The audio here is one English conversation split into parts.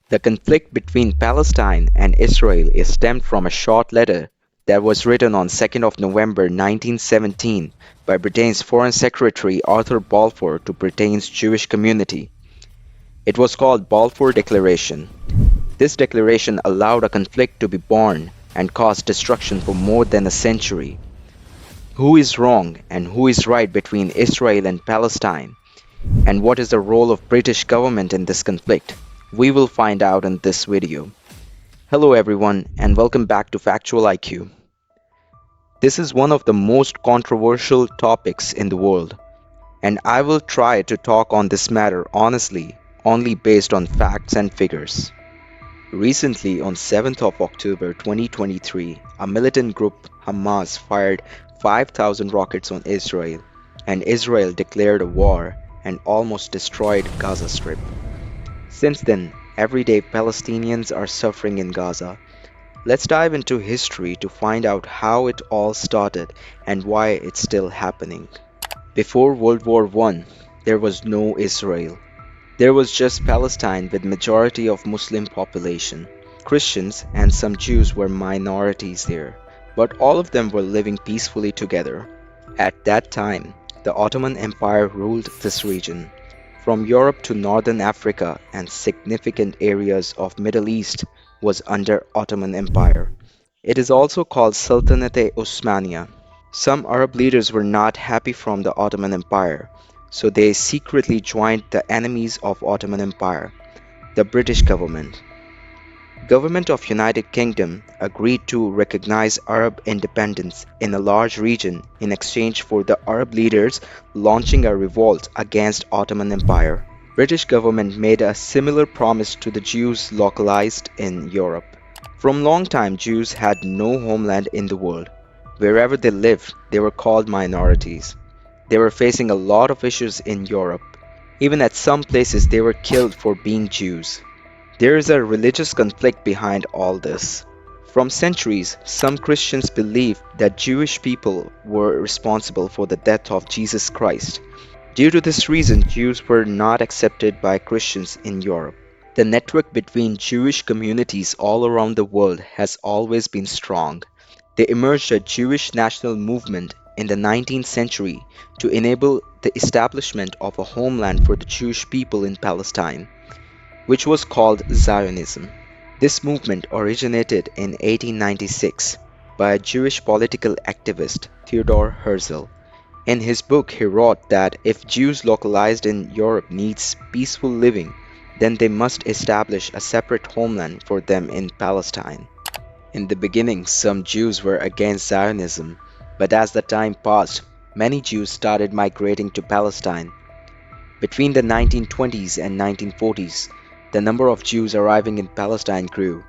The conflict between Palestine and Israel is stemmed from a short letter that was written on 2nd of November 1917 by Britain's Foreign Secretary Arthur Balfour to Britain's Jewish community. It was called Balfour Declaration. This declaration allowed a conflict to be born and caused destruction for more than a century. Who is wrong and who is right between Israel and Palestine? And what is the role of British government in this conflict? We will find out in this video. Hello everyone and welcome back to Factual IQ. This is one of the most controversial topics in the world, and I will try to talk on this matter honestly, only based on facts and figures. Recently, on 7th of October 2023, a militant group Hamas fired 5,000 rockets on Israel, and Israel declared a war and almost destroyed Gaza Strip. Since then, everyday Palestinians are suffering in Gaza. Let's dive into history to find out how it all started and why it's still happening. Before World War I, there was no Israel. There was just Palestine with majority of Muslim population. Christians and some Jews were minorities there, but all of them were living peacefully together. At that time, the Ottoman Empire ruled this region. From Europe to northern Africa and significant areas of Middle East was under Ottoman Empire. It is also called Sultanate Osmania. Some Arab leaders were not happy from the Ottoman Empire, so they secretly joined the enemies of Ottoman Empire, the British government. Government of United Kingdom agreed to recognize Arab independence in a large region in exchange for the Arab leaders launching a revolt against Ottoman Empire. British government made a similar promise to the Jews localized in Europe. From long time Jews had no homeland in the world. Wherever they lived, they were called minorities. They were facing a lot of issues in Europe. Even at some places they were killed for being Jews. There is a religious conflict behind all this. From centuries, some Christians believed that Jewish people were responsible for the death of Jesus Christ. Due to this reason, Jews were not accepted by Christians in Europe. The network between Jewish communities all around the world has always been strong. There emerged a Jewish national movement in the 19th century to enable the establishment of a homeland for the Jewish people in Palestine, which was called Zionism. This movement originated in 1896 by a Jewish political activist, Theodor Herzl. In his book, he wrote that if Jews localized in Europe needs peaceful living, then they must establish a separate homeland for them in Palestine. In the beginning, some Jews were against Zionism, but as the time passed, many Jews started migrating to Palestine. Between the 1920s and 1940s, the number of Jews arriving in Palestine grew.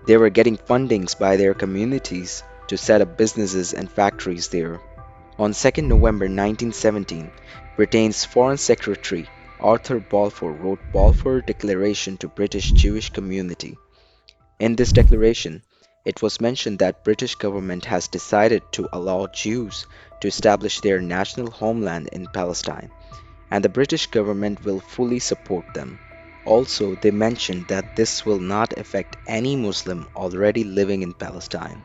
They were getting fundings by their communities to set up businesses and factories there. On 2nd November 1917, Britain's Foreign Secretary Arthur Balfour wrote Balfour Declaration to British Jewish community. In this declaration, it was mentioned that British government has decided to allow Jews to establish their national homeland in Palestine, and the British government will fully support them. Also, they mentioned that this will not affect any Muslim already living in Palestine.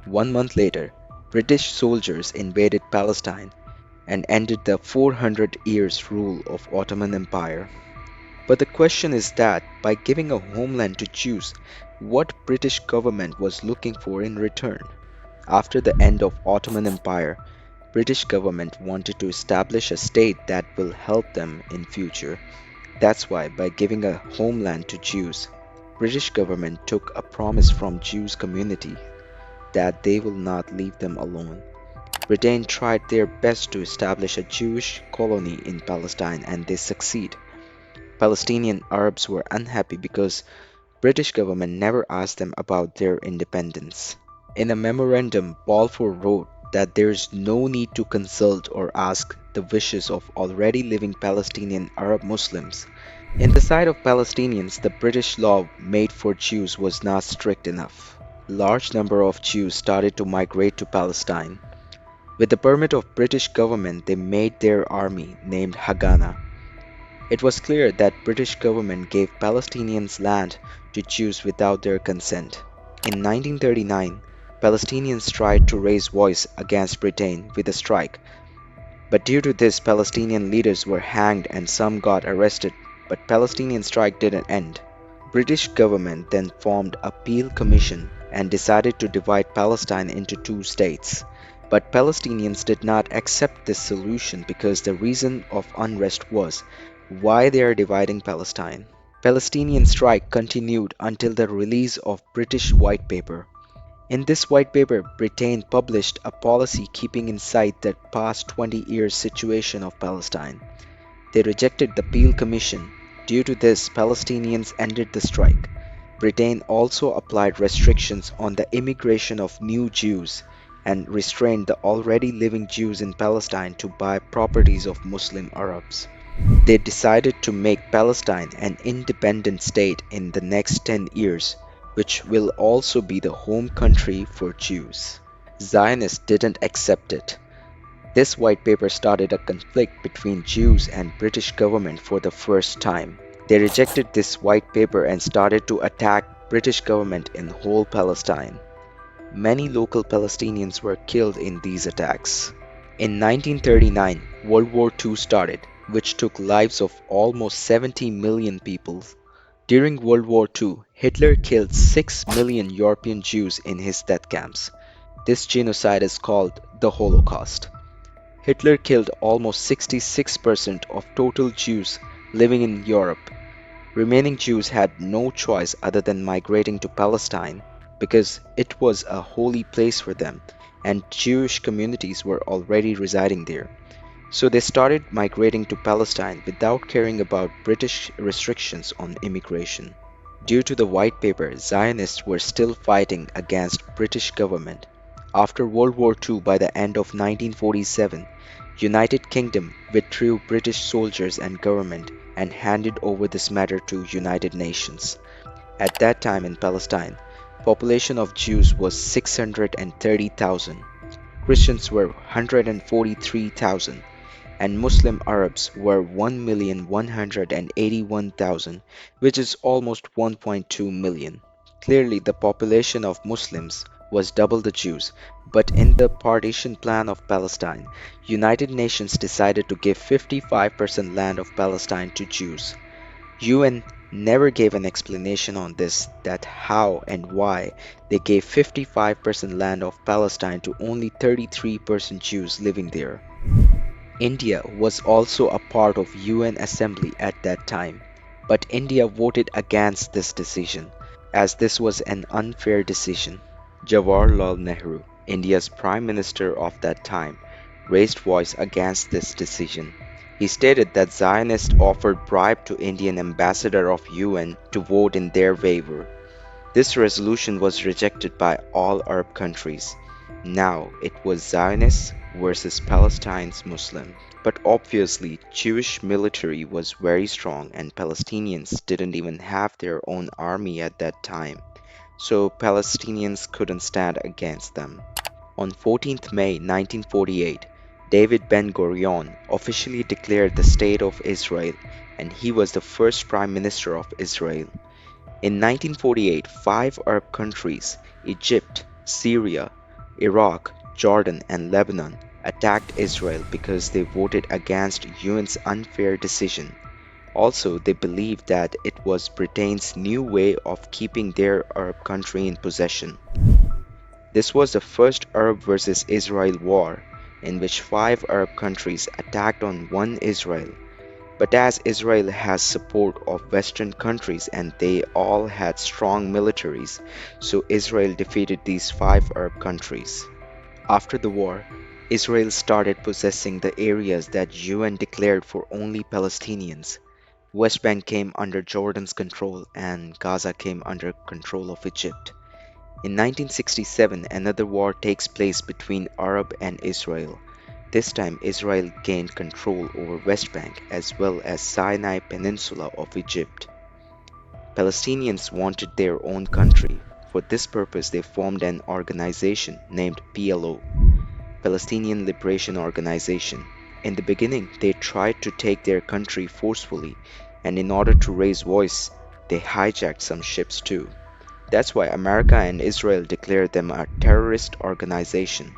1 month later, British soldiers invaded Palestine and ended the 400 years rule of Ottoman Empire. But the question is that by giving a homeland to Jews, what British government was looking for in return? After the end of Ottoman Empire, British government wanted to establish a state that will help them in future. That's why by giving a homeland to Jews, British government took a promise from Jews community that they will not leave them alone. Britain tried their best to establish a Jewish colony in Palestine and they succeed. Palestinian Arabs were unhappy because British government never asked them about their independence. In a memorandum, Balfour wrote that there is no need to consult or ask the wishes of already living Palestinian Arab Muslims. In the sight of Palestinians, the British law made for Jews was not strict enough. Large number of Jews started to migrate to Palestine. With the permit of British government, they made their army named Haganah. It was clear that British government gave Palestinians land to Jews without their consent. In 1939, Palestinians tried to raise voice against Britain with a strike, but due to this Palestinian leaders were hanged and some got arrested, but Palestinian strike didn't end. British government then formed a Peel Commission and decided to divide Palestine into two states. But Palestinians did not accept this solution because the reason of unrest was why they are dividing Palestine. Palestinian strike continued until the release of British White Paper. In this white paper, Britain published a policy keeping in sight the past 20 years situation of Palestine. They rejected the Peel Commission. Due to this, Palestinians ended the strike. Britain also applied restrictions on the immigration of new Jews and restrained the already living Jews in Palestine to buy properties of Muslim Arabs. They decided to make Palestine an independent state in the next 10 years, which will also be the home country for Jews. Zionists didn't accept it. This white paper started a conflict between Jews and British government for the first time. They rejected this white paper and started to attack British government in whole Palestine. Many local Palestinians were killed in these attacks. In 1939, World War II started, which took lives of almost 70 million people. During World War II, Hitler killed 6 million European Jews in his death camps. This genocide is called the Holocaust. Hitler killed almost 66% of total Jews living in Europe. Remaining Jews had no choice other than migrating to Palestine because it was a holy place for them and Jewish communities were already residing there. So they started migrating to Palestine without caring about British restrictions on immigration. Due to the white paper, Zionists were still fighting against British government. After World War II, by the end of 1947, United Kingdom withdrew British soldiers and government and handed over this matter to United Nations. At that time in Palestine, population of Jews was 630,000, Christians were 143,000, and Muslim Arabs were 1,181,000, which is almost 1.2 million. Clearly, the population of Muslims was double the Jews, but in the partition plan of Palestine, United Nations decided to give 55% land of Palestine to Jews. UN never gave an explanation on this, that how and why they gave 55% land of Palestine to only 33% Jews living there. India was also a part of UN Assembly at that time, but India voted against this decision as this was an unfair decision. Jawaharlal Nehru, India's prime minister of that time, raised voice against this decision. He stated that Zionists offered bribe to Indian ambassador of UN to vote in their favor. This resolution was rejected by all Arab countries. Now it was Zionists versus Palestine's Muslims. But obviously, Jewish military was very strong and Palestinians didn't even have their own army at that time, so Palestinians couldn't stand against them. On 14th May 1948, David Ben-Gurion officially declared the State of Israel, and he was the first Prime Minister of Israel. In 1948, five Arab countries, Egypt, Syria, Iraq, Jordan, and Lebanon, attacked Israel because they voted against UN's unfair decision. Also, they believed that it was Britain's new way of keeping their Arab country in possession. This was the first Arab versus Israel war, in which five Arab countries attacked on one Israel. But as Israel has support of Western countries and they all had strong militaries, so Israel defeated these five Arab countries. After the war, Israel started possessing the areas that UN declared for only Palestinians. West Bank came under Jordan's control and Gaza came under control of Egypt. In 1967, another war takes place between Arab and Israel. This time, Israel gained control over West Bank as well as Sinai Peninsula of Egypt. Palestinians wanted their own country. For this purpose, they formed an organization named PLO, Palestinian Liberation Organization. In the beginning, they tried to take their country forcefully, and in order to raise voice, they hijacked some ships too. That's why America and Israel declared them a terrorist organization.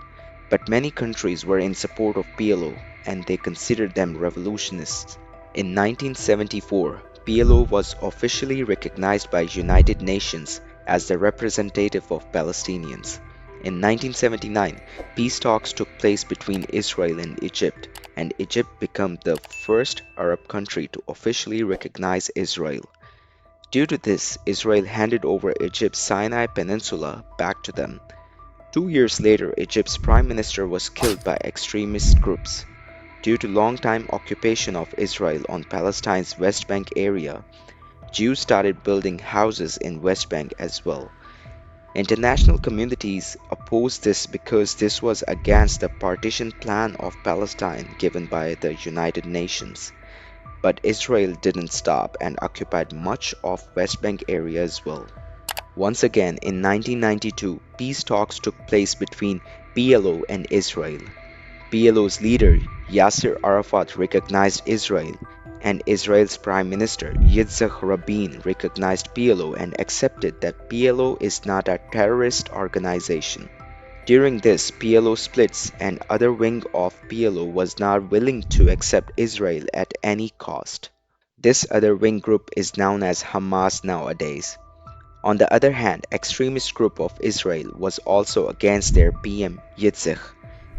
But many countries were in support of PLO and they considered them revolutionists. In 1974, PLO was officially recognized by United Nations as the representative of Palestinians. In 1979, peace talks took place between Israel and Egypt became the first Arab country to officially recognize Israel. Due to this, Israel handed over Egypt's Sinai Peninsula back to them. 2 years later, Egypt's prime minister was killed by extremist groups. Due to long-time occupation of Israel on Palestine's West Bank area, Jews started building houses in West Bank as well. International communities opposed this because this was against the partition plan of Palestine given by the United Nations. But Israel didn't stop and occupied much of West Bank area as well. Once again, in 1992, peace talks took place between PLO and Israel. PLO's leader, Yasser Arafat, recognized Israel, and Israel's Prime Minister, Yitzhak Rabin, recognized PLO and accepted that PLO is not a terrorist organization. During this PLO splits, and other wing of PLO was not willing to accept Israel at any cost. This other wing group is known as Hamas nowadays. On the other hand, extremist group of Israel was also against their PM Yitzhak,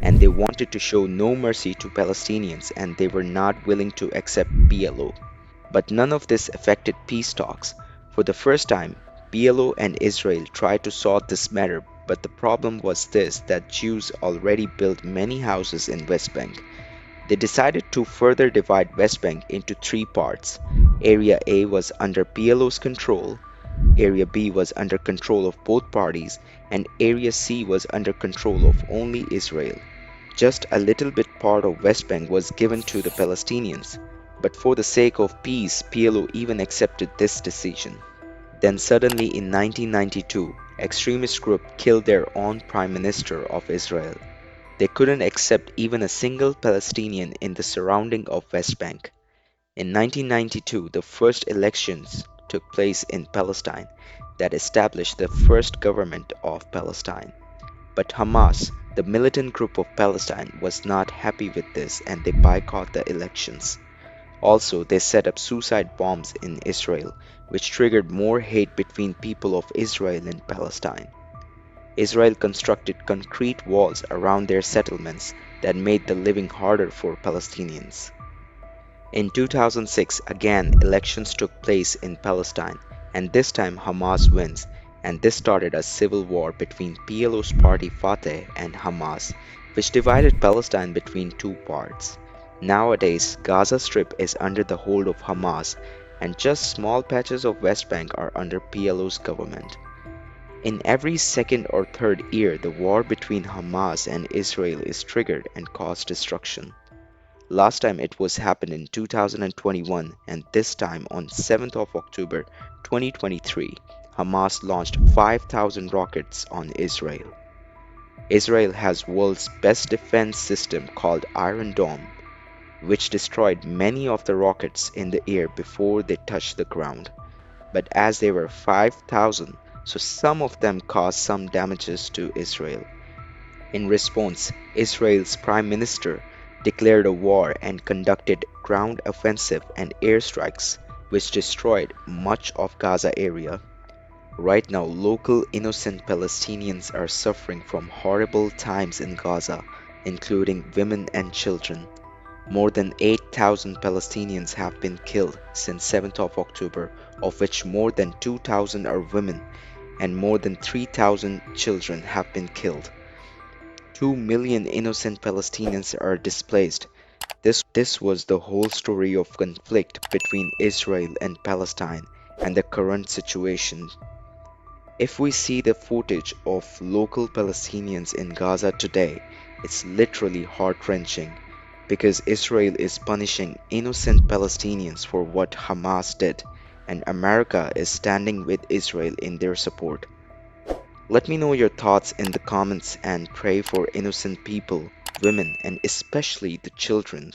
and they wanted to show no mercy to Palestinians and they were not willing to accept PLO. But none of this affected peace talks. For the first time, PLO and Israel tried to solve this matter, but the problem was this that Jews already built many houses in West Bank. They decided to further divide West Bank into three parts. Area A was under PLO's control, Area B was under control of both parties, and Area C was under control of only Israel. Just a little bit part of West Bank was given to the Palestinians, but for the sake of peace, PLO even accepted this decision. Then suddenly in 1992, extremist group killed their own prime minister of Israel. They couldn't accept even a single Palestinian in the surrounding of West Bank. In 1992, the first elections took place in Palestine that established the first government of Palestine. But Hamas, the militant group of Palestine, was not happy with this and they boycotted the elections. Also, they set up suicide bombs in Israel, which triggered more hate between people of Israel and Palestine. Israel constructed concrete walls around their settlements that made the living harder for Palestinians. In 2006, again, elections took place in Palestine, and this time Hamas wins, and this started a civil war between PLO's party Fatah and Hamas, which divided Palestine between two parts. Nowadays, Gaza Strip is under the hold of Hamas, and just small patches of West Bank are under PLO's government. In every second or third year, the war between Hamas and Israel is triggered and causes destruction. Last time it was happened in 2021 and this time on 7th of October 2023, Hamas launched 5,000 rockets on Israel. Israel has world's best defense system called Iron Dome, which destroyed many of the rockets in the air before they touched the ground. But as they were 5,000, so some of them caused some damages to Israel. In response, Israel's prime minister declared a war and conducted ground offensive and airstrikes which destroyed much of Gaza area. Right now, local innocent Palestinians are suffering from horrible times in Gaza, including women and children. More than 8,000 Palestinians have been killed since 7th of October, of which more than 2,000 are women and more than 3,000 children have been killed. 2 million innocent Palestinians are displaced. This was the whole story of conflict between Israel and Palestine and the current situation. If we see the footage of local Palestinians in Gaza today, it's literally heart-wrenching because Israel is punishing innocent Palestinians for what Hamas did, and America is standing with Israel in their support. Let me know your thoughts in the comments and pray for innocent people women and especially the children.